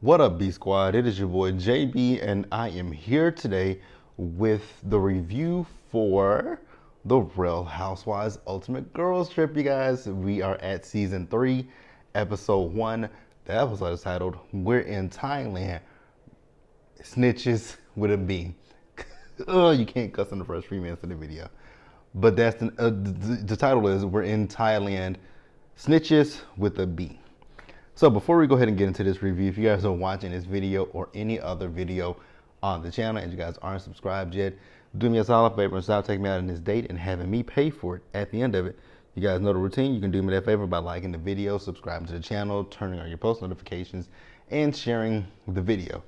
What up, B Squad? It is your boy JB, and I am here today with the review for the Real Housewives Ultimate Girls Trip, you guys. We are at season 3, episode 1. The episode is titled "We're in Thailand." Snitches with a B. Oh, you can't cuss in the first 3 minutes of the video, but that's the title is "We're in Thailand." Snitches with a B. So before we go ahead and get into this review, if you guys are watching this video or any other video on the channel and you guys aren't subscribed yet, do me a solid favor and stop taking me out on this date and having me pay for it at the end of it. You guys know the routine. You can do me that favor by liking the video, subscribing to the channel, turning on your post notifications, and sharing the video.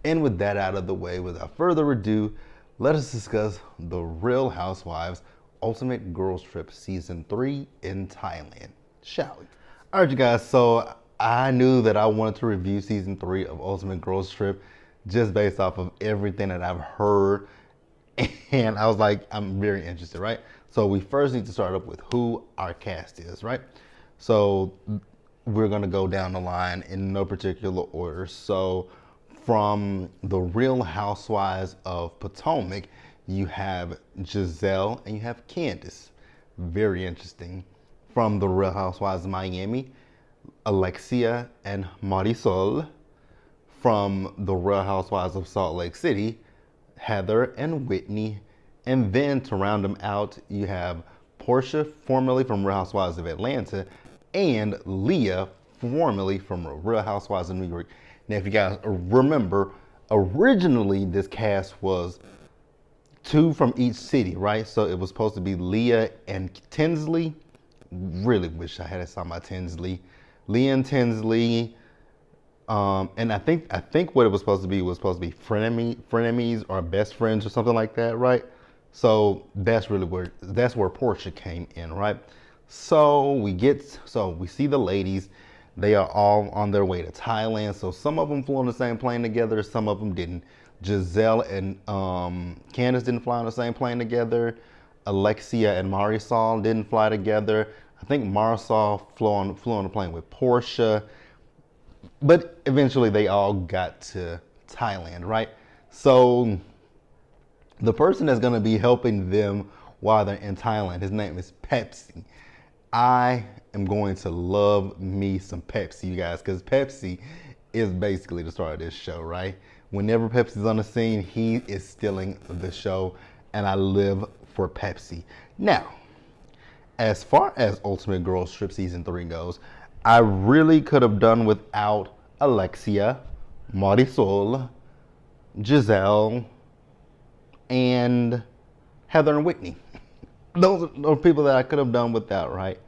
And with that out of the way, without further ado, let us discuss the Real Housewives Ultimate Girls Trip Season 3 in Thailand, shall we? All right, you guys, so I knew that I wanted to review season 3 of Ultimate Girls Trip just based off of everything that I've heard. And I was like, I'm very interested, right? So we first need to start up with who our cast is, right? So we're going to go down the line in no particular order. So from the Real Housewives of Potomac, you have Giselle and you have Candace. Very interesting. From the Real Housewives of Miami, Alexia and Marisol. From the Real Housewives of Salt Lake City, Heather and Whitney. And then to round them out, you have Portia, formerly from Real Housewives of Atlanta, and Leah, formerly from Real Housewives of New York. Now, if you guys remember, originally this cast was 2 from each city, right? So it was supposed to be Leah and Tinsley. Really wish I had saw my Tinsley. Leah and Tinsley, and I think what it was supposed to be frenemies or best friends or something like that, right? So that's where Portia came in, right? So we see the ladies. They are all on their way to Thailand. So some of them flew on the same plane together, some of them didn't. Giselle and Candace didn't fly on the same plane together. Alexia and Marisol didn't fly together. I think Marisol flew on the plane with Portia, but eventually they all got to Thailand, right? So the person that's going to be helping them while they're in Thailand, his name is Pepsi. I am going to love me some Pepsi, you guys, because Pepsi is basically the star of this show, right? Whenever Pepsi's on the scene, he is stealing the show, and I live for Pepsi. Now, as far as Ultimate Girls Trip Season 3 goes, I really could have done without Alexia, Marisol, Giselle, and Heather and Whitney. Those are people that I could have done without, right?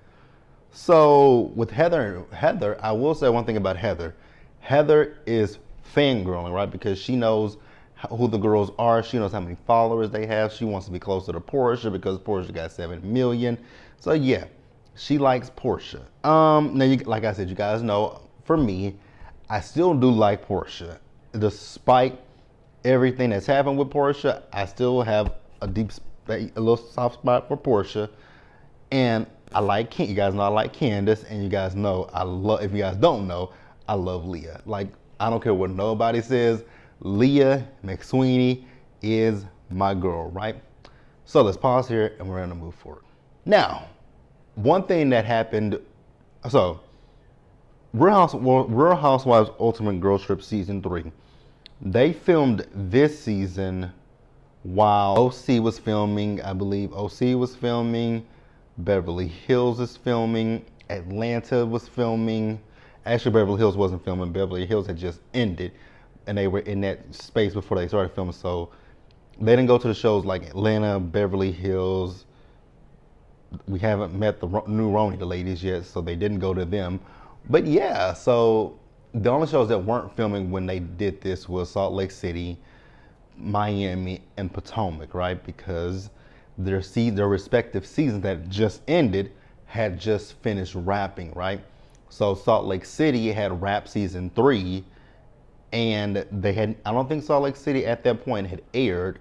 So with Heather, I will say one thing about Heather. Heather is fangirling, right? Because she knows who the girls are. She knows how many followers they have. She wants to be closer to Portia because Portia got 7 million. So yeah, she likes Portia. Now, like I said, you guys know, for me, I still do like Portia. Despite everything that's happened with Portia, I still have a little soft spot for Portia. And you guys know I like Candace, and you guys know if you guys don't know, I love Leah. Like, I don't care what nobody says, Leah McSweeney is my girl, right? So let's pause here and we're gonna move forward. Now, one thing that happened, so Real Housewives Ultimate Girls Trip Season 3, they filmed this season while OC was filming. I believe OC was filming, Beverly Hills is filming, Atlanta was filming. Actually, Beverly Hills wasn't filming. Beverly Hills had just ended, and they were in that space before they started filming. So they didn't go to the shows like Atlanta, Beverly Hills. We haven't met the new Roni, the ladies, yet, so they didn't go to them. But yeah, so the only shows that weren't filming when they did this was Salt Lake City, Miami, and Potomac, right? Because their respective seasons that just ended had just finished wrapping, right? So Salt Lake City had wrapped season 3, and I don't think Salt Lake City at that point had aired.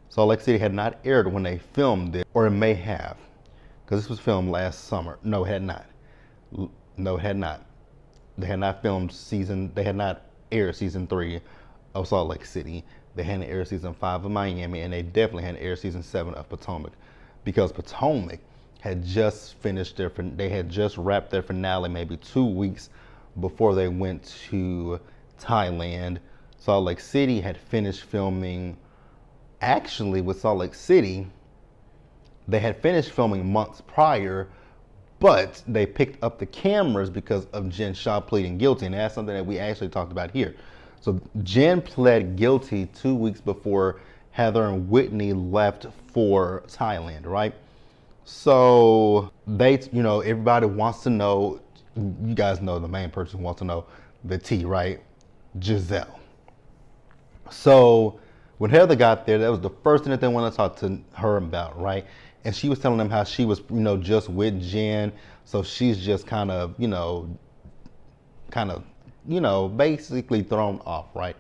Salt Lake City had not aired when they filmed it, or it may have, because this was filmed last summer. No, it had not. No, it had not. They had not filmed they had not air season 3 of Salt Lake City. They hadn't aired season 5 of Miami, and they definitely hadn't aired season 7 of Potomac, because Potomac had just finished they had just wrapped their finale maybe 2 weeks before they went to Thailand. Salt Lake City had finished filming. Actually, with Salt Lake City, they had finished filming months prior, but they picked up the cameras because of Jen Shah pleading guilty, and that's something that we actually talked about here. So Jen pled guilty 2 weeks before Heather and Whitney left for Thailand, right? So they, everybody wants to know, you guys know the main person wants to know the tea, right? Giselle. So when Heather got there, that was the first thing that they wanted to talk to her about, right? And she was telling them how she was, just with Jen. So she's just kind of, basically thrown off, right?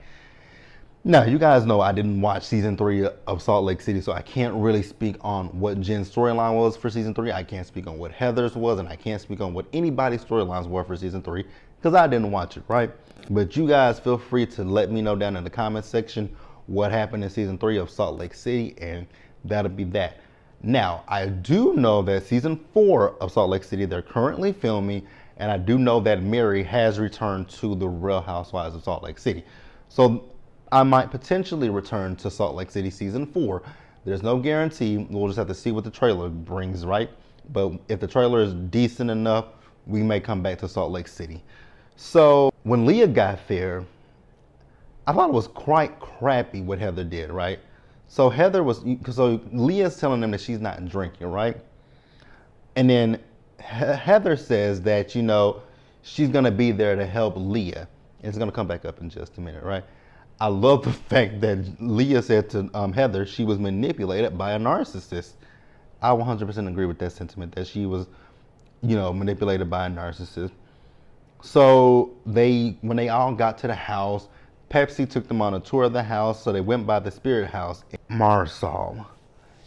Now, you guys know I didn't watch season 3 of Salt Lake City, so I can't really speak on what Jen's storyline was for season 3. I can't speak on what Heather's was, and I can't speak on what anybody's storylines were for season 3 because I didn't watch it, right? But you guys feel free to let me know down in the comment section what happened in season 3 of Salt Lake City, and that'll be that. Now, I do know that season 4 of Salt Lake City, they're currently filming, and I do know that Mary has returned to the Real Housewives of Salt Lake City. So I might potentially return to Salt Lake City season 4. There's no guarantee. We'll just have to see what the trailer brings, right? But if the trailer is decent enough, we may come back to Salt Lake City. So when Leah got there, I thought it was quite crappy what Heather did, right? So Leah's telling them that she's not drinking, right? And then Heather says that, she's going to be there to help Leah. And it's going to come back up in just a minute, right? I love the fact that Leah said to Heather she was manipulated by a narcissist. I 100% agree with that sentiment, that she was, manipulated by a narcissist. So when they all got to the house, Pepsi took them on a tour of the house, so they went by the Spirit House. Marisol,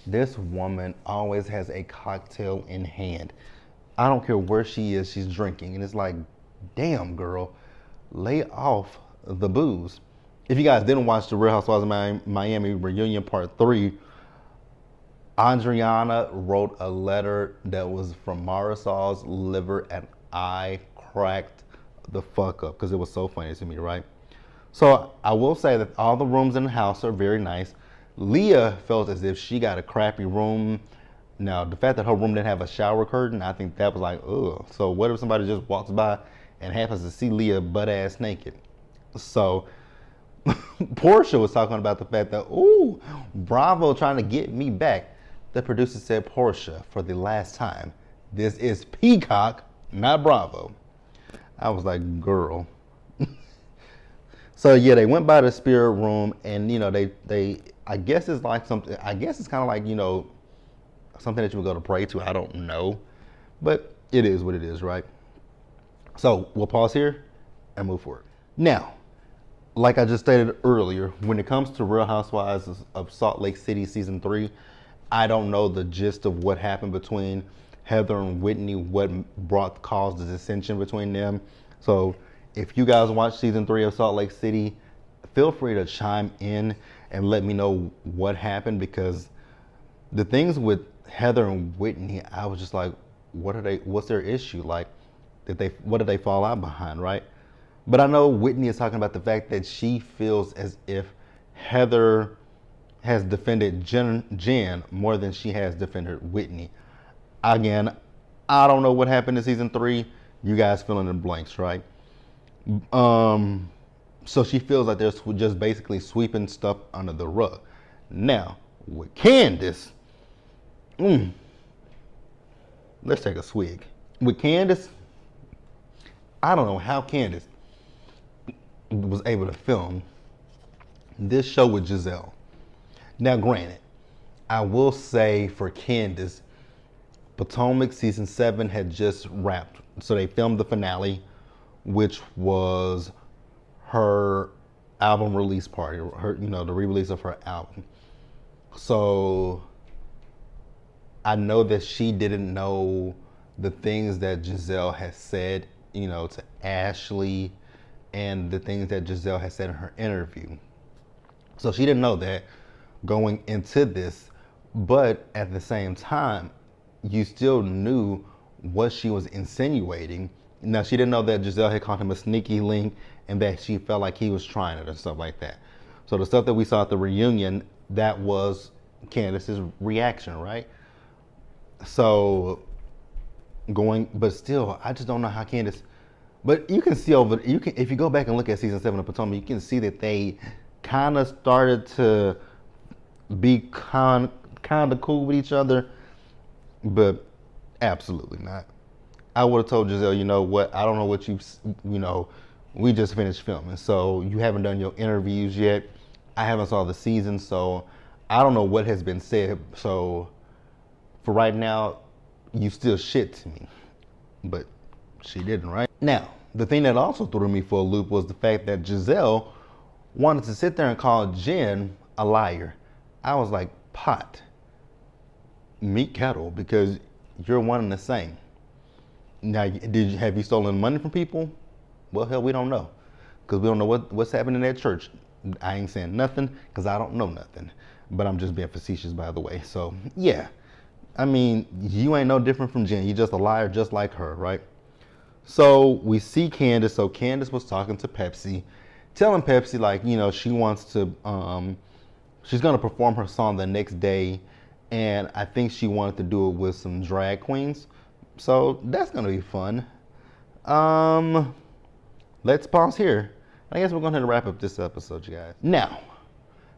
this woman always has a cocktail in hand. I don't care where she is, she's drinking. And it's like, damn, girl, lay off the booze. If you guys didn't watch the Real Housewives of Miami Reunion Part 3, Adriana wrote a letter that was from Marisol's liver, and I cracked the fuck up because it was so funny to me, right? So I will say that all the rooms in the house are very nice. Leah felt as if she got a crappy room. Now, the fact that her room didn't have a shower curtain, I think that was like, ugh. So what if somebody just walks by and happens to see Leah butt-ass naked? So Portia was talking about the fact that, ooh, Bravo trying to get me back. The producer said, Portia, for the last time, this is Peacock, not Bravo. I was like, girl. So yeah, they went by the spirit room, and they I guess it's like something. I guess it's kind of like something that you would go to pray to. I don't know, but it is what it is, right? So we'll pause here and move forward. Now, like I just stated earlier, when it comes to Real Housewives of Salt Lake City season 3, I don't know the gist of what happened between Heather and Whitney, what caused the dissension between them. So if you guys watch season 3 of Salt Lake City, feel free to chime in and let me know what happened, because the things with Heather and Whitney, I was just like, what's their issue? Like, what did they fall out behind, right? But I know Whitney is talking about the fact that she feels as if Heather has defended Jen more than she has defended Whitney. Again, I don't know what happened in season 3. You guys fill in the blanks, right? So she feels like they're just basically sweeping stuff under the rug. Now, with Candace, let's take a swig. With Candace, I don't know how Candace was able to film this show with Giselle. Now, granted, I will say for Candace, Potomac season 7 had just wrapped. So they filmed the finale, which was her album release party, the re-release of her album. So I know that she didn't know the things that Giselle has said, to Ashley and the things that Giselle had said in her interview. So she didn't know that going into this, but at the same time, you still knew what she was insinuating. Now, she didn't know that Giselle had called him a sneaky link and that she felt like he was trying it and stuff like that. So the stuff that we saw at the reunion, that was Candace's reaction, right? So but still, I just don't know how Candace. But you can see if you go back and look at season 7 of Potomac, you can see that they kind of started to be kind of cool with each other, but absolutely not. I would have told Giselle, you know what? I don't know what we just finished filming, so you haven't done your interviews yet. I haven't saw the season, so I don't know what has been said. So for right now, you still shit to me, but she didn't, right? Now, the thing that also threw me for a loop was the fact that Giselle wanted to sit there and call Jen a liar. I was like, pot, meet kettle, because you're one and the same. Now, have you stolen money from people? Well, hell, we don't know, because we don't know what's happening at church. I ain't saying nothing because I don't know nothing, but I'm just being facetious, by the way. So yeah, I mean, you ain't no different from Jen. You just a liar, just like her, right? So we see Candace. So Candace was talking to Pepsi, telling Pepsi like, she wants to, she's gonna perform her song the next day, and I think she wanted to do it with some drag queens. So that's gonna be fun. Let's pause here. I guess we're going to wrap up this episode, you guys. Now,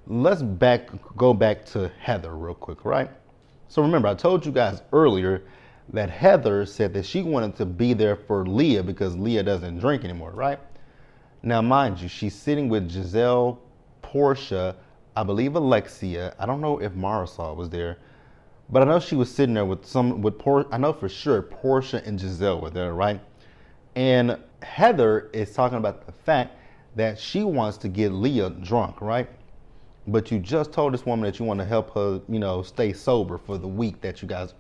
let's go back to Heather real quick, right? So remember, I told you guys earlier that Heather said that she wanted to be there for Leah because Leah doesn't drink anymore, right? Now, mind you, she's sitting with Giselle, Portia, I believe Alexia. I don't know if Marisol was there, but I know she was sitting there with I know for sure Portia and Giselle were there, right? And Heather is talking about the fact that she wants to get Leah drunk, right? But you just told this woman that you want to help her, stay sober for the week that you guys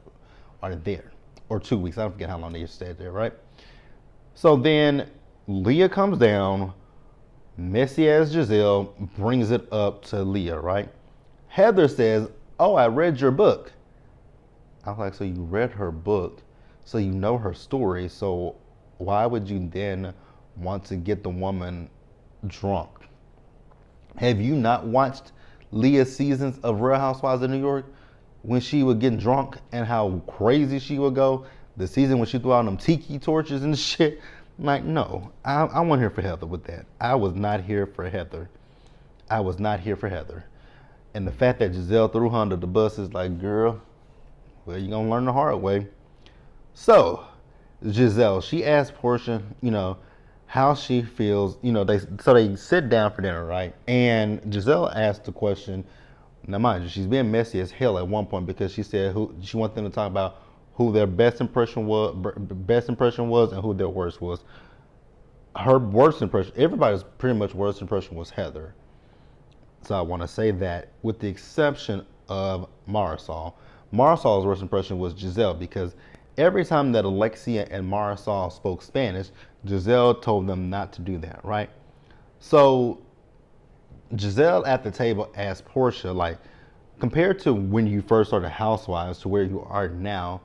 are there, or 2 weeks. I don't forget how long they stayed there, right? So then Leah comes down, messy as Giselle, brings it up to Leah, right? Heather says, "Oh, I read your book." I was like, so you read her book, so you know her story, so why would you then want to get the woman drunk? Have you not watched Leah's seasons of Real Housewives of New York when she would get drunk and how crazy she would go? The season when she threw out them tiki torches and shit. Like, no, I wasn't here for Heather with that. I was not here for Heather. I was not here for Heather. And the fact that Giselle threw her under the bus is like, girl, well, you're going to learn the hard way. So, Giselle, she asked Portia, how she feels, they sit down for dinner, right? And Giselle asked the question. Now, mind you, she's being messy as hell at one point because she said she wants them to talk about who their best impression was, and who their worst was. Her worst impression, everybody's pretty much worst impression was Heather. So I want to say that, with the exception of Marisol. Marisol's worst impression was Giselle, because every time that Alexia and Marisol spoke Spanish, Giselle told them not to do that, right? So Giselle at the table asked Portia, like, compared to when you first started Housewives to where you are now,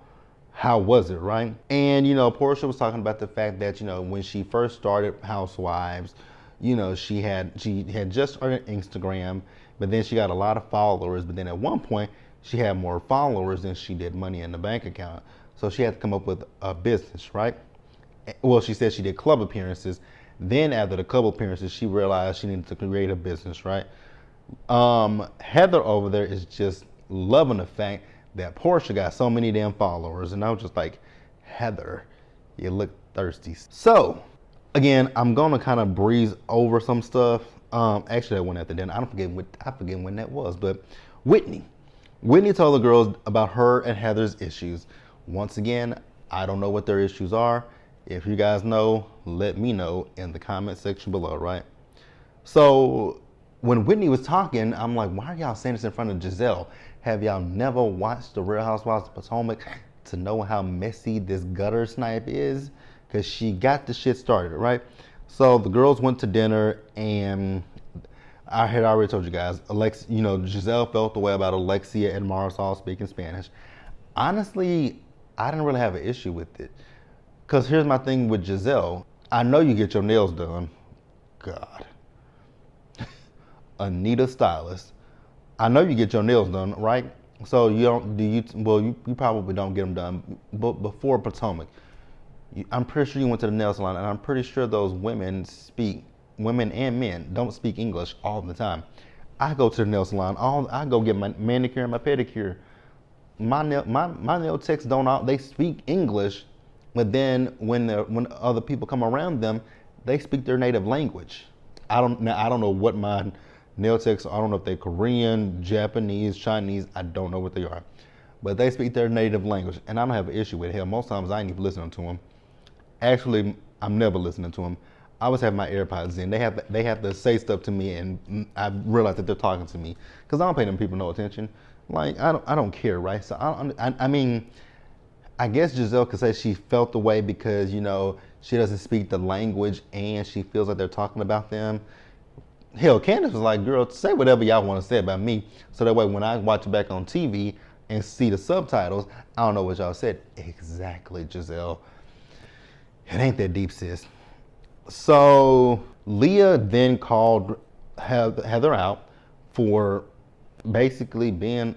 how was it, right? And, Portia was talking about the fact that, when she first started Housewives, she had just started Instagram, but then she got a lot of followers, but then at one point, she had more followers than she did money in the bank account. So she had to come up with a business, right? Well, she said she did club appearances. Then after the club appearances, she realized she needed to create a business, right? Heather over there is just loving the fact that Portia got so many damn followers. And I was just like, Heather, you look thirsty. So, again, I'm going to kind of breeze over some stuff. Actually, I went at the dinner. I forget when that was, but Whitney told the girls about her and Heather's issues. Once again, I don't know what their issues are. If you guys know, let me know in the comment section below, right? So when Whitney was talking, I'm like, why are y'all saying this in front of Giselle? Have y'all never watched The Real Housewives of Potomac to know how messy this gutter snipe is? Because she got the shit started, right? So the girls went to dinner, and I had already told you guys, Giselle felt the way about Alexia and Marisol speaking Spanish. Honestly, I didn't really have an issue with it. Because here's my thing with Giselle. I know you get your nails done. God. Anita Stylist. I know you get your nails done, right? So you don't, do you, well, you probably don't get them done. But before Potomac, I'm pretty sure you went to the nail salon, and I'm pretty sure those women and men don't speak English all the time. I go to the nail salon, I go get my manicure and my pedicure. My nail techs they speak English, but then when other people come around them, they speak their native language. I don't know what my nail techs. I don't know if they're Korean, Japanese, Chinese. I don't know what they are, but they speak their native language, and I don't have an issue with it. Hell, most times I ain't even listening to them. Actually, I'm never listening to them. I always have my AirPods in. They have to say stuff to me, and I realize that they're talking to me because I don't pay them people no attention. Like I don't care, right? So I mean, I guess Giselle could say she felt the way because she doesn't speak the language and she feels like they're talking about them. Hell, Candace was like, "Girl, say whatever y'all want to say about me, so that way when I watch it back on TV and see the subtitles, I don't know what y'all said." Exactly, Giselle. It ain't that deep, sis. So Leah then called Heather out for basically being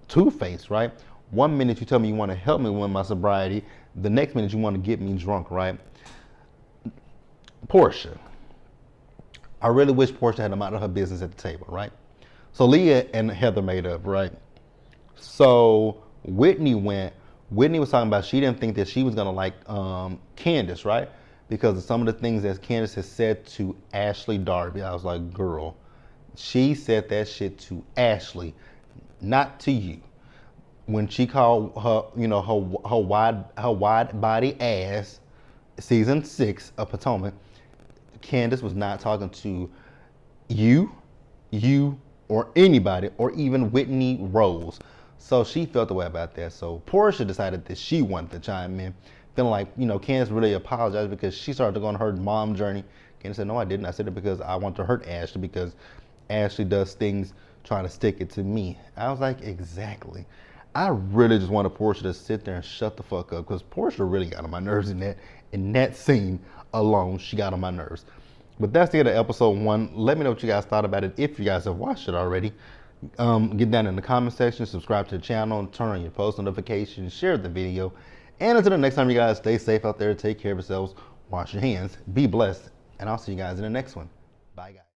two-faced, right? One minute you tell me you want to help me with my sobriety, the next minute you want to get me drunk, right? Portia. I really wish Portia had a mind of her business at the table, right? So Leah and Heather made up, right? So Whitney was talking about she didn't think that she was gonna like Candace, right? Because of some of the things that Candace has said to Ashley Darby. I was like, girl, she said that shit to Ashley, not to you. When she called her, her wide body ass, season 6 of Potomac, Candace was not talking to you, or anybody, or even Whitney Rose. So she felt the way about that. So Portia decided that she wanted to chime in, feeling like, Candace really apologized because she started to go on her mom journey. Candace said, no, I didn't. I said it because I want to hurt Ashley because Ashley does things trying to stick it to me. I was like, exactly. I really just wanted Portia to sit there and shut the fuck up because Portia really got on my nerves in that scene alone. She got on my nerves. But that's the end of episode 1. Let me know what you guys thought about it if you guys have watched it already. Get down in the comment section, subscribe to the channel, turn on your post notifications, share the video. And until the next time, you guys stay safe out there, take care of yourselves, wash your hands, be blessed, and I'll see you guys in the next one. Bye, guys.